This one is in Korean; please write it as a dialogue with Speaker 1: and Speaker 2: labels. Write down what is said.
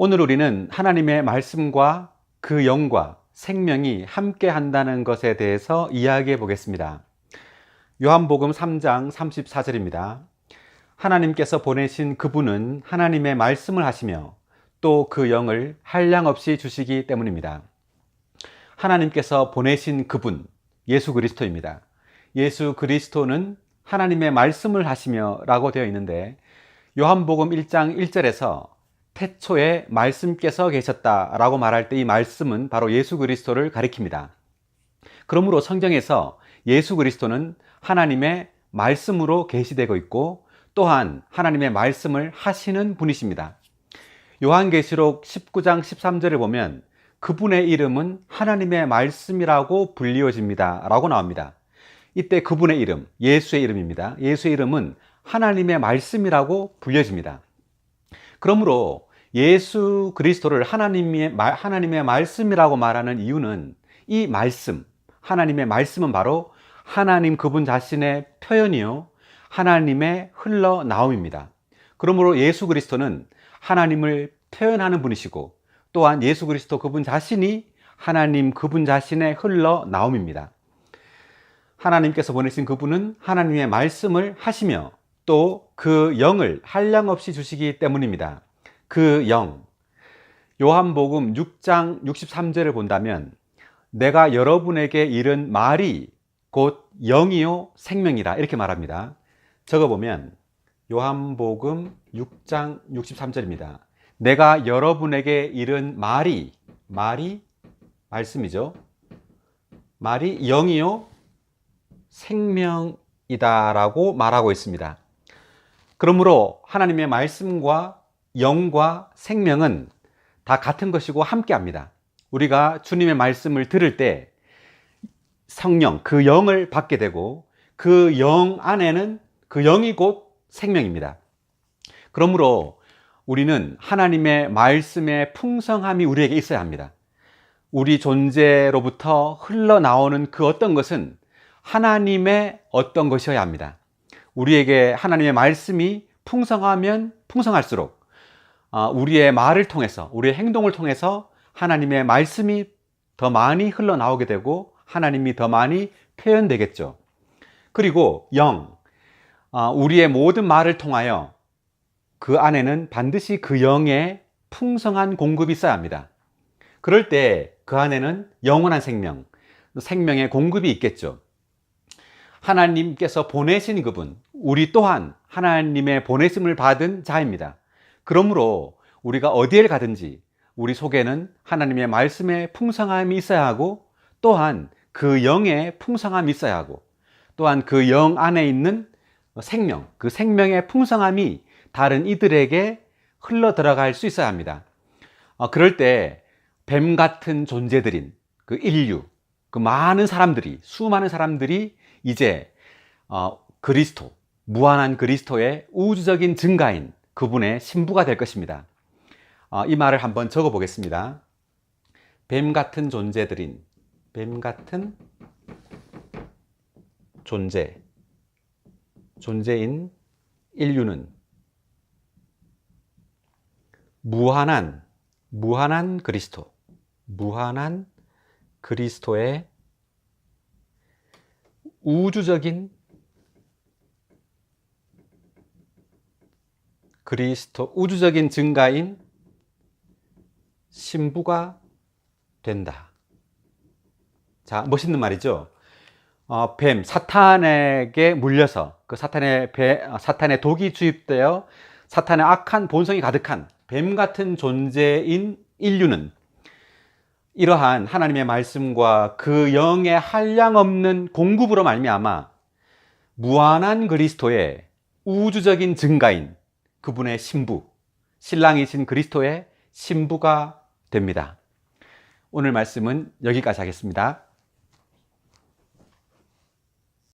Speaker 1: 오늘 우리는 하나님의 말씀과 그 영과 생명이 함께 한다는 것에 대해서 이야기해 보겠습니다. 요한복음 3장 34절입니다. 하나님께서 보내신 그분은 하나님의 말씀을 하시며 또 그 영을 한량없이 주시기 때문입니다. 하나님께서 보내신 그분, 예수 그리스도입니다. 예수 그리스도는 하나님의 말씀을 하시며 라고 되어 있는데, 요한복음 1장 1절에서 태초에 말씀께서 계셨다라고 말할 때 이 말씀은 바로 예수 그리스도를 가리킵니다. 그러므로 성경에서 예수 그리스도는 하나님의 말씀으로 계시되고 있고 또한 하나님의 말씀을 하시는 분이십니다. 요한계시록 19장 13절을 보면 그분의 이름은 하나님의 말씀이라고 불리워집니다 라고 나옵니다. 이때 그분의 이름, 예수의 이름입니다. 예수의 이름은 하나님의 말씀이라고 불려집니다. 그러므로 예수 그리스도를 하나님의 말씀이라고 말하는 이유는 이 말씀, 하나님의 말씀은 바로 하나님 그분 자신의 표현이요 하나님의 흘러나옴입니다. 그러므로 예수 그리스도는 하나님을 표현하는 분이시고 또한 예수 그리스도 그분 자신이 하나님 그분 자신의 흘러나옴입니다. 하나님께서 보내신 그분은 하나님의 말씀을 하시며 또 그 영을 한량없이 주시기 때문입니다. 그 영, 요한복음 6장 63절을 본다면 내가 여러분에게 이른 말이 곧 영이요 생명이라 이렇게 말합니다. 적어보면 요한복음 6장 63절입니다. 내가 여러분에게 이른 말이 말씀이죠. 말이 영이요 생명이다라고 말하고 있습니다. 그러므로 하나님의 말씀과 영과 생명은 다 같은 것이고 함께합니다. 우리가 주님의 말씀을 들을 때 성령, 그 영을 받게 되고 그 영 안에는 그 영이 곧 생명입니다. 그러므로 우리는 하나님의 말씀의 풍성함이 우리에게 있어야 합니다. 우리 존재로부터 흘러나오는 그 어떤 것은 하나님의 어떤 것이어야 합니다. 우리에게 하나님의 말씀이 풍성하면 풍성할수록 우리의 말을 통해서, 우리의 행동을 통해서 하나님의 말씀이 더 많이 흘러나오게 되고 하나님이 더 많이 표현되겠죠. 그리고 영, 우리의 모든 말을 통하여 그 안에는 반드시 그 영의 풍성한 공급이 있어야 합니다. 그럴 때 그 안에는 영원한 생명, 생명의 공급이 있겠죠. 하나님께서 보내신 그분, 우리 또한 하나님의 보내심을 받은 자입니다. 그러므로 우리가 어디에 가든지 우리 속에는 하나님의 말씀의 풍성함이 있어야 하고 또한 그 영의 풍성함이 있어야 하고 또한 그 영 안에 있는 생명, 그 생명의 풍성함이 다른 이들에게 흘러 들어갈 수 있어야 합니다. 그럴 때 뱀 같은 존재들인 그 인류, 그 많은 사람들이, 수많은 사람들이 이제 그리스도, 무한한 그리스도의 우주적인 증가인 그분의 신부가 될 것입니다. 이 말을 한번 적어 보겠습니다. 뱀 같은 존재들인, 뱀 같은 존재인 인류는 무한한 그리스도의 우주적인 증가인 신부가 된다. 자, 멋있는 말이죠. 뱀, 사탄에게 물려서 그 사탄의 독이 주입되어 사탄의 악한 본성이 가득한 뱀 같은 존재인 인류는 이러한 하나님의 말씀과 그 영의 한량없는 공급으로 말미암아 무한한 그리스도의 우주적인 증가인 그분의 신부, 신랑이신 그리스도의 신부가 됩니다. 오늘 말씀은 여기까지 하겠습니다.